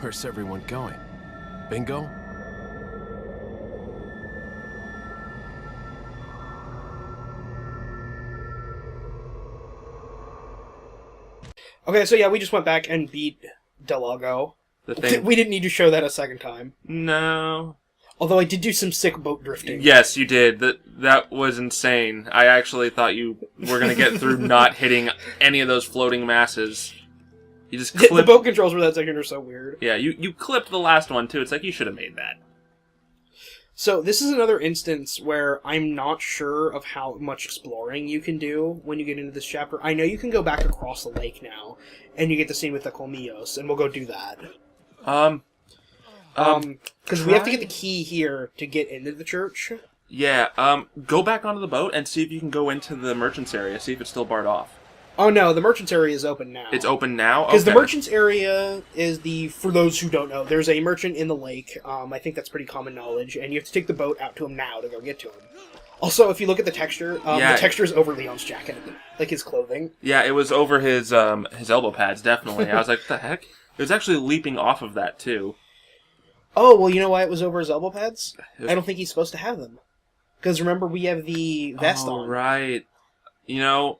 Where's everyone going? Bingo? Okay, so yeah, we just went back and beat Delago. The thing. We didn't need to show that a second time. No. Although I did do some sick boat drifting. Yes, you did. That was insane. I actually thought you were going to get through not hitting any of those floating masses. You just clipped... The boat controls for that section are so weird. Yeah, you clipped the last one, too. It's like you should have made that. So this is another instance where I'm not sure of how much exploring you can do when you get into this chapter. I know you can go back across the lake now, and you get the scene with the Colmillos, and we'll go do that. Because we have to get the key here to get into the church. Yeah, go back onto the boat and see if you can go into the merchant's area, see if it's still barred off. Oh no, the merchant's area is open now. It's open now? Because okay. the merchant's area is for those who don't know, there's a merchant in the lake. I think that's pretty common knowledge, and you have to take the boat out to him now to go get to him. Also, if you look at the texture, the texture is over Leon's jacket, like his clothing. Yeah, it was over his elbow pads, definitely. I was like, what the heck? It was actually leaping off of that, too. Oh, well, you know why it was over his elbow pads? I don't think he's supposed to have them. Because remember, we have the vest on. Right. You know...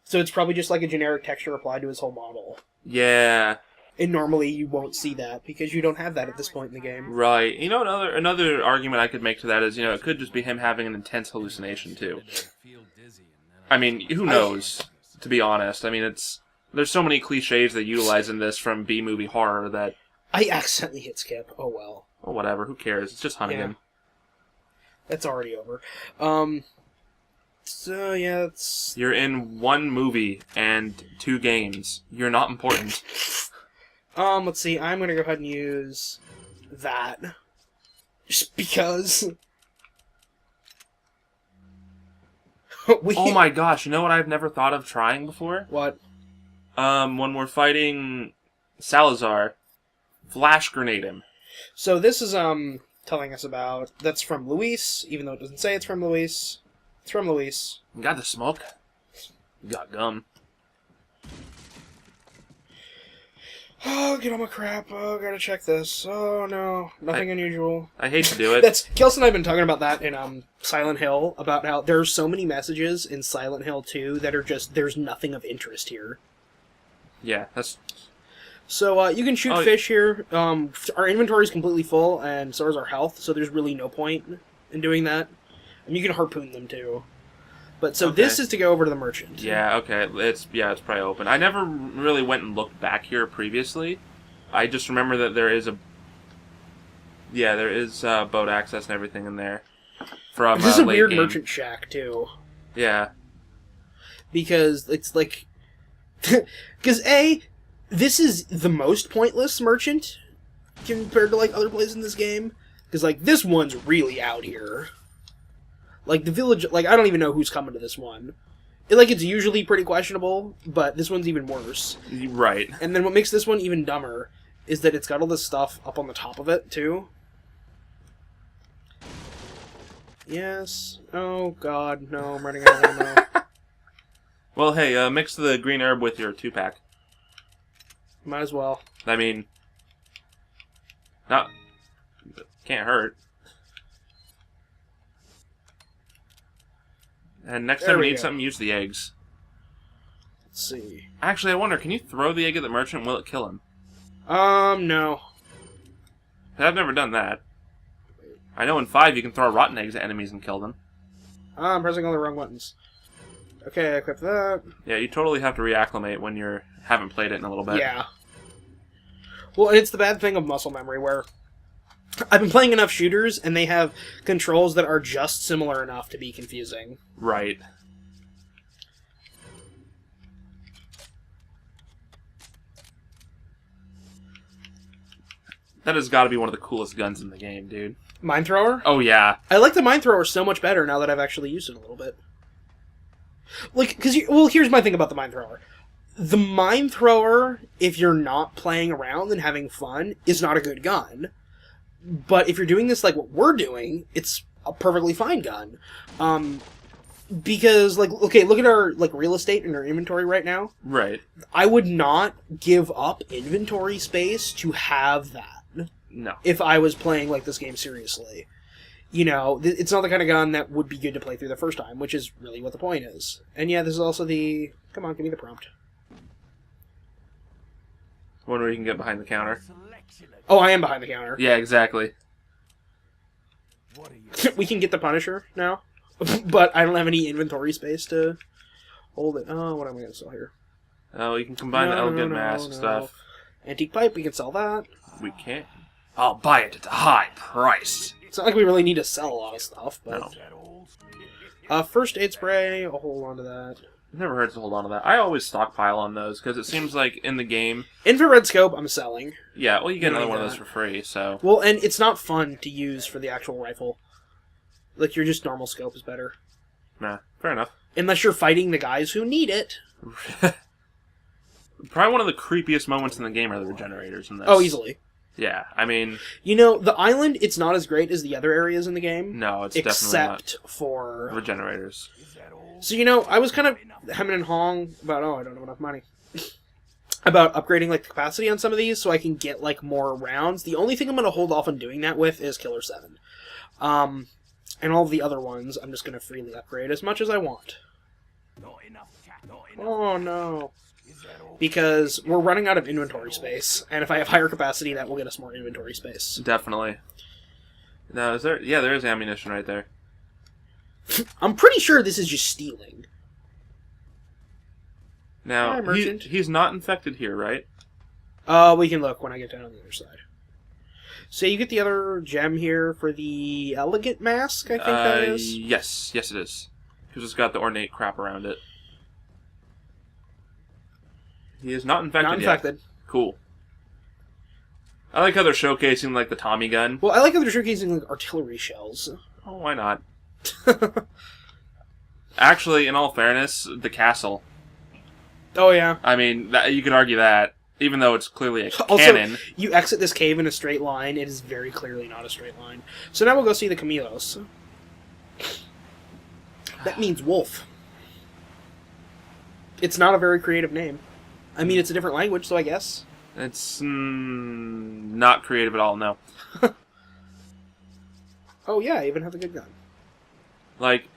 So it's probably just like a generic texture applied to his whole model. Yeah. And normally you won't see that, because you don't have that at this point in the game. Right. You know, another argument I could make to that is, it could just be him having an intense hallucination, too. I mean, who knows, to be honest. I mean, there's so many cliches they utilize in this from B-movie horror that... I accidentally hit skip. Oh, well. Oh, whatever. Who cares? It's just hunting him. That's already over. So, yeah, it's... You're in one movie and 2 games. You're not important. Let's see. I'm gonna go ahead and use that. Just because... Oh my gosh, you know what I've never thought of trying before? What? When we're fighting Salazar, flash grenade him. So this is, telling us about... That's from Luis, even though it doesn't say it's from Luis. It's from Luis. You got the smoke? You got gum. Oh, get on my crap. Oh, gotta check this. Oh, no. Nothing unusual. I hate to do it. Kelsey and I have been talking about that in, Silent Hill, about how there are so many messages in Silent Hill 2 that are just, there's nothing of interest here. Yeah, that's... So, you can shoot fish here. Our inventory is completely full, and so is our health, so there's really no point in doing that. And you can harpoon them, too. But, so this is to go over to the merchant. Yeah, okay. It's probably open. I never really went and looked back here previously. I just remember that there is boat access and everything in there. From this is a weird game. merchant shack, too. Yeah. Because it's like... Because, this is the most pointless merchant compared to, like, other places in this game. Because, like, this one's really out here. Like, the village... Like, I don't even know who's coming to this one. It's usually pretty questionable, but this one's even worse. Right. And then what makes this one even dumber is that it's got all this stuff up on the top of it, too. Yes. Oh, God. No, I'm running out of ammo. Well, hey, mix the green herb with your 2-pack. Might as well. I mean... Not... Can't hurt. And next time we need something, use the eggs. Let's see. Actually, I wonder, can you throw the egg at the merchant and will it kill him? No. I've never done that. I know in 5 you can throw rotten eggs at enemies and kill them. I'm pressing all the wrong buttons. Okay, I equip that. Yeah, you totally have to reacclimate when you haven't played it in a little bit. Yeah. Well, and it's the bad thing of muscle memory, where I've been playing enough shooters, and they have controls that are just similar enough to be confusing. Right. That has got to be one of the coolest guns in the game, dude. Mine thrower? Oh, yeah. I like the mine thrower so much better now that I've actually used it a little bit. Like, here's my thing about the mine thrower. The mine thrower, if you're not playing around and having fun, is not a good gun. But if you're doing this like what we're doing, it's a perfectly fine gun. Because, like, okay, look at our, like, real estate and our inventory right now. Right. I would not give up inventory space to have that. No. If I was playing, like, this game seriously. You know, it's not the kind of gun that would be good to play through the first time, which is really what the point is. And yeah, this is also the... Come on, give me the prompt. One where you can get behind the counter. Oh, I am behind the counter. Yeah, exactly. We can get the Punisher now. But I don't have any inventory space to hold it. Oh, what am I going to sell here? Oh, you can combine the elegant mask stuff. Antique pipe, we can sell that. We can't. I'll buy it at a high price. It's not like we really need to sell a lot of stuff, but... No. First aid spray, I'll hold on to that. It never hurts to hold on to that. I always stockpile on those, because it seems like in the game... Infrared scope, I'm selling. Yeah, well, you get You another need one of that. those for free, so... Well, and it's not fun to use for the actual rifle. Like, your just normal scope is better. Nah, fair enough. Unless you're fighting the guys who need it. Probably one of the creepiest moments in the game are the regenerators in this. Oh, easily. Yeah, I mean... You know, the island, it's not as great as the other areas in the game. No, it's definitely except not. for... Regenerators. So, you know, I was kind of hemming and hawing about, I don't have enough money. About upgrading, like, the capacity on some of these so I can get, like, more rounds. The only thing I'm going to hold off on doing that with is Killer 7. And all the other ones, I'm just going to freely upgrade as much as I want. Oh, no. Because we're running out of inventory space, and if I have higher capacity, that will get us more inventory space. Definitely. Now, is there... Yeah, there is ammunition right there. I'm pretty sure this is just stealing. Now, Hi, merchant. he's not infected here, right? We can look when I get down on the other side. So you get the other gem here for the elegant mask, I think that is? Yes. Yes, it is. Because it's got the ornate crap around it. He is not infected Not yet. infected. Cool. I like how they're showcasing, like, the Tommy gun. Well, I like how they're showcasing like, artillery shells. Oh, why not? Actually, in all fairness, the castle. Oh, yeah. I mean, you could argue that, even though it's clearly a Also, cannon. you exit this cave in a straight line. It is very clearly not a straight line. So now we'll go see the Camilos. That means wolf. It's not a very creative name. I mean, it's a different language, so I guess. It's not creative at all, no. Oh, yeah, I even have a good gun. Like,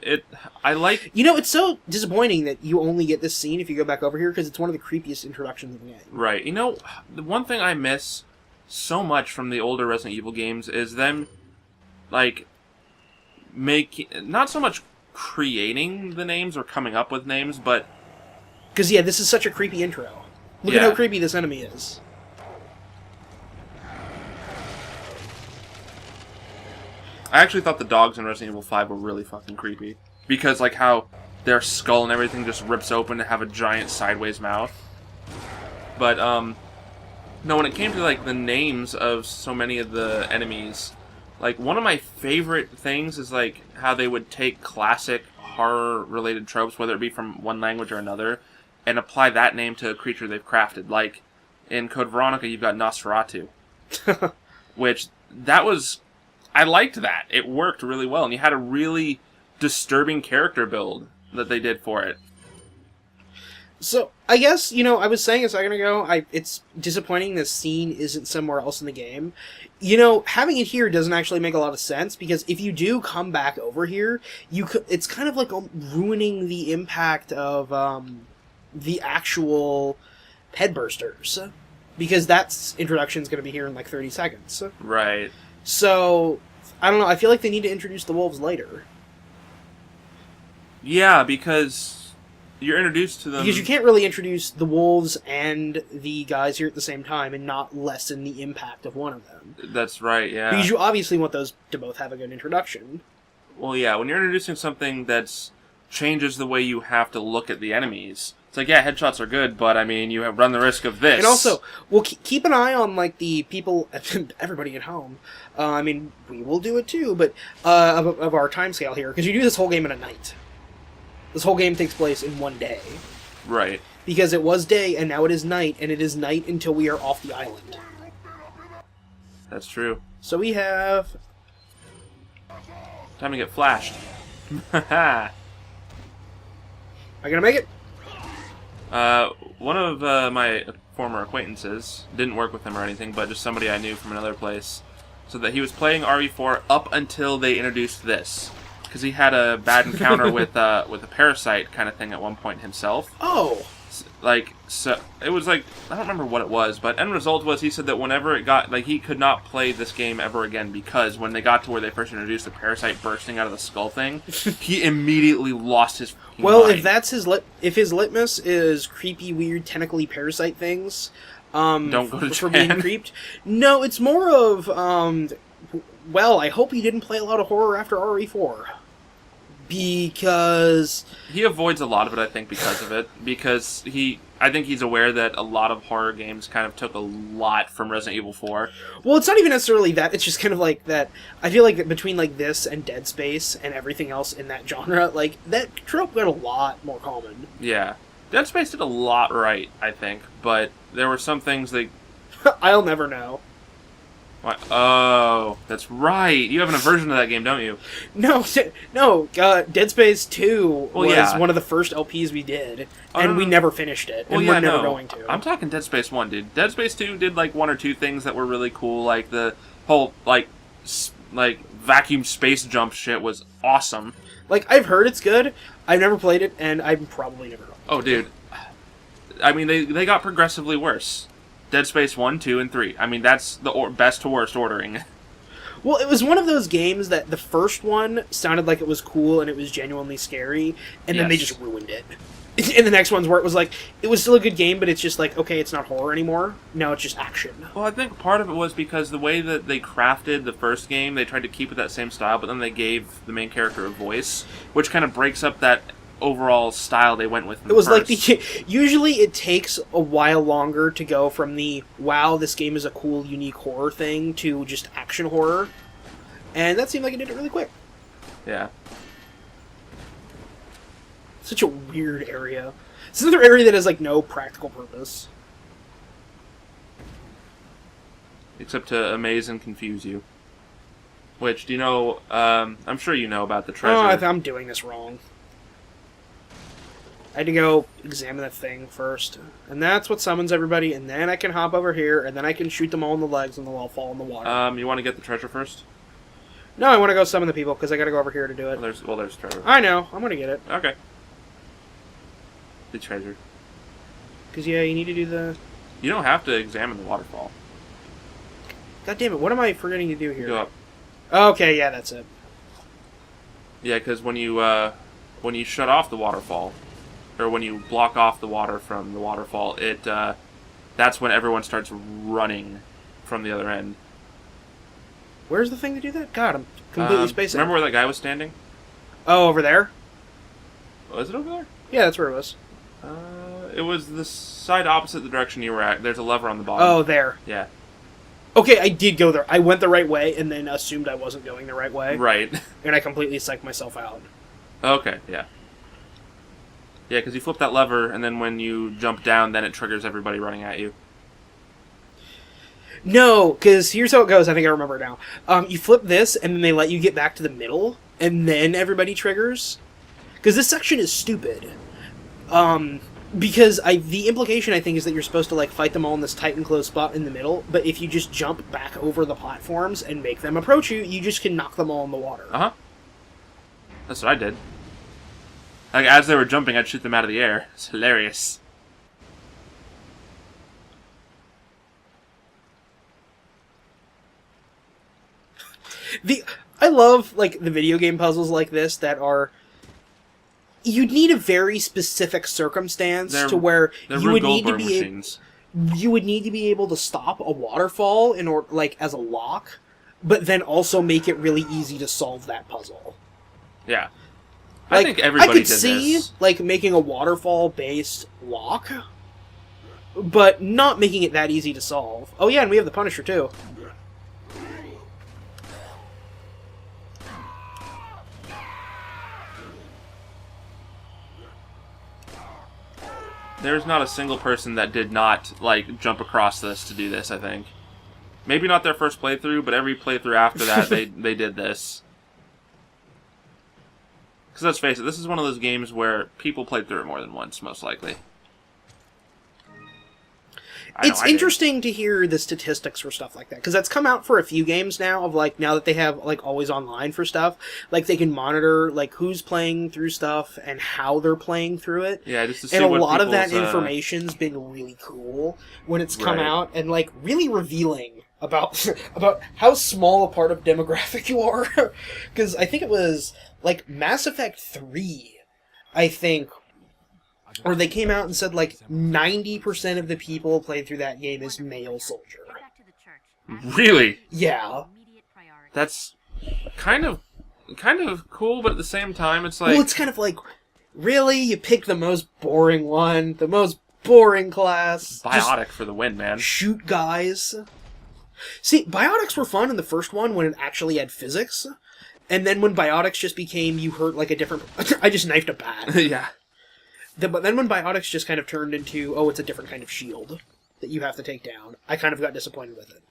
I like... You know, it's so disappointing that you only get this scene if you go back over here, because it's one of the creepiest introductions in the game. Right. You know, the one thing I miss so much from the older Resident Evil games is them, like, not so much creating the names or coming up with names, but... Because, yeah, this is such a creepy intro. Look Yeah. at how creepy this enemy is. I actually thought the dogs in Resident Evil 5 were really fucking creepy. Because, like, how their skull and everything just rips open to have a giant sideways mouth. But, no, when it came to, like, the names of so many of the enemies, like, one of my favorite things is, like, how they would take classic horror-related tropes, whether it be from one language or another, and apply that name to a creature they've crafted. Like, in Code Veronica, you've got Nosferatu. Which, that was... I liked that. It worked really well, and you had a really disturbing character build that they did for it. So, I guess, you know, I was saying a second ago, it's disappointing this scene isn't somewhere else in the game. You know, having it here doesn't actually make a lot of sense, because if you do come back over here, it's kind of like ruining the impact of the actual headbursters. Because that introduction is going to be here in like 30 seconds. Right. So, I don't know, I feel like they need to introduce the wolves later. Yeah, because you're introduced to them... Because you can't really introduce the wolves and the guys here at the same time and not lessen the impact of one of them. That's right, yeah. Because you obviously want those to both have a good introduction. Well, yeah, when you're introducing something that changes the way you have to look at the enemies... It's like, yeah, headshots are good, but, I mean, you have run the risk of this. And also, well, keep an eye on, like, the people, everybody at home. I mean, we will do it too, but of our timescale here, because you do this whole game in a night. This whole game takes place in one day. Right. Because it was day, and now it is night, and it is night until we are off the island. That's true. So we have... Time to get flashed. Haha. I gonna make it? One of my former acquaintances, didn't work with him or anything, but just somebody I knew from another place, so that he was playing RE4 up until they introduced this. Because he had a bad encounter with a parasite kind of thing at one point himself. Oh. So it was like, I don't remember what it was, but end result was he said that whenever it got, like, he could not play this game ever again because when they got to where they first introduced the parasite bursting out of the skull thing, he immediately lost his Well, mind. if that's if his litmus is creepy, weird, tentacly parasite things, Don't go to for Japan. being creeped. No, it's more of, well, I hope he didn't play a lot of horror after RE4. Because He avoids a lot of it, I think, because of it. Because I think he's aware that a lot of horror games kind of took a lot from Resident Evil 4. well, it's not even necessarily that. It's just kind of like that. I feel like that between like this and Dead Space and everything else in that genre, like that trope got a lot more common. Yeah. Dead Space did a lot right, I think, but there were some things that... I'll never know. What? Oh, that's right. You have an aversion to that game, don't you? No, Dead Space 2 was yeah. one of the first LPs we did, Oh, and no, we no. never finished it, and we're never going to. I'm talking Dead Space 1, dude. Dead Space 2 did, like, one or two things that were really cool, like the whole, like vacuum space jump shit was awesome. Like, I've heard it's good, I've never played it, and I've probably never going to. Oh, dude. I mean, they got progressively worse. Dead Space 1, 2, and 3. I mean, that's the best to worst ordering. Well, it was one of those games that the first one sounded like it was cool and it was genuinely scary, and then they Yes. just ruined it. And the next ones where it was like, it was still a good game, but it's just like, okay, it's not horror anymore. Now it's just action. Well, I think part of it was because the way that they crafted the first game, they tried to keep it that same style, but then they gave the main character a voice, which kind of breaks up that overall style they went with. It was like usually it takes a while longer to go from the wow, this game is a cool, unique horror thing to just action horror, and that seemed like it did it really quick. Yeah. Such a weird area. It's another area that has like no practical purpose. Except to amaze and confuse you. Which, do you know, I'm sure you know about the treasure. Oh, I'm doing this wrong. I had to go examine that thing first. And that's what summons everybody, and then I can hop over here, and then I can shoot them all in the legs, and they'll all fall in the water. You want to get the treasure first? No, I want to go summon the people, because I gotta go over here to do it. There's treasure. I know, I'm gonna get it. Okay. The treasure. Because, yeah, you need to do the... You don't have to examine the waterfall. God damn it, what am I forgetting to do here? Go up. Okay, yeah, that's it. Yeah, because when you shut off the waterfall, or when you block off the water from the waterfall, that's when everyone starts running from the other end. Where's the thing to do that? God, I'm completely spacing. Remember where that guy was standing? Oh, over there? Was it over there? Yeah, that's where it was. It was the side opposite the direction you were at. There's a lever on the bottom. Oh, there. Yeah. Okay, I did go there. I went the right way, and then assumed I wasn't going the right way. Right. And I completely psyched myself out. Okay, yeah. Yeah, because you flip that lever, and then when you jump down, then it triggers everybody running at you. No, because here's how it goes. I think I remember it now. You flip this, and then they let you get back to the middle, and then everybody triggers. Because this section is stupid. Because the implication, I think, is that you're supposed to like fight them all in this tight and closed spot in the middle, but if you just jump back over the platforms and make them approach you, you just can knock them all in the water. Uh-huh. That's what I did. Like, as they were jumping, I'd shoot them out of the air. It's hilarious. I love, like, the video game puzzles like this that are... You need a very specific circumstance to where you would need to be... machines. You would need to be able to stop a waterfall in order, like, as a lock, but then also make it really easy to solve that puzzle. Yeah. Like, I think everybody I could did see, this. like, making a waterfall-based lock, but not making it that easy to solve. Oh yeah, and we have the Punisher, too. There's not a single person that did not, like, jump across this to do this, I think. Maybe not their first playthrough, but every playthrough after that, they did this. Because let's face it, this is one of those games where people played through it more than once, most likely. It's interesting to hear the statistics for stuff like that, because that's come out for a few games now, of like, now that they have like always online for stuff, like they can monitor like who's playing through stuff and how they're playing through it. Yeah, just to see and a what lot of that people's, information's been really cool when it's come Right. out, and like really revealing about about how small a part of demographic you are. Because I think it was like Mass Effect 3, I think, or they came out and said like 90% of the people played through that game is male soldier. Really? Yeah. That's kind of cool, but at the same time, it's like... Well, it's kind of like, really? You picked the most boring one, the most boring class. Biotic for the win, man. Shoot guys. See, biotics were fun in the first one when it actually had physics. And then when biotics just became, you hurt like a different... I just knifed a bat. Yeah. But then when biotics just kind of turned into, oh, it's a different kind of shield that you have to take down, I kind of got disappointed with it.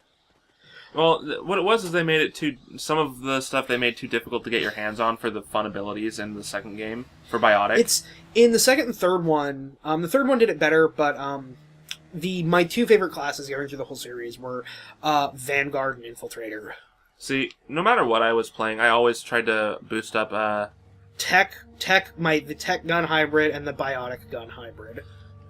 Well, what it was is they made it too... Some of the stuff they made too difficult to get your hands on for the fun abilities in the second game for Biotic. It's in the second and third one. The third one did it better, but my two favorite classes going through the whole series were Vanguard and Infiltrator. See, no matter what I was playing, I always tried to boost up... the tech gun hybrid and the biotic gun hybrid.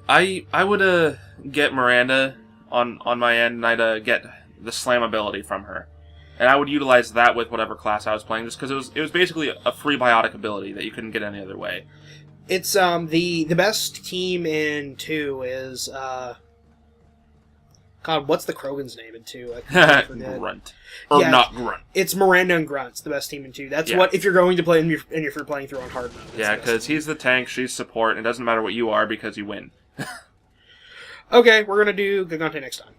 I would get Miranda on my end, and I'd get the slam ability from her, and I would utilize that with whatever class I was playing, just because it was basically a free biotic ability that you couldn't get any other way. It's the best team in 2 is God, what's the Krogan's name in 2? I forget. Grunt. Or Yeah, not Grunt. It's Miranda and Grunt's the best team in 2. That's Yeah. what, if you're going to play and if you're playing through on hard mode. Yeah, because he's the tank, she's support, and it doesn't matter what you are because you win. Okay, we're gonna do Gigante next time.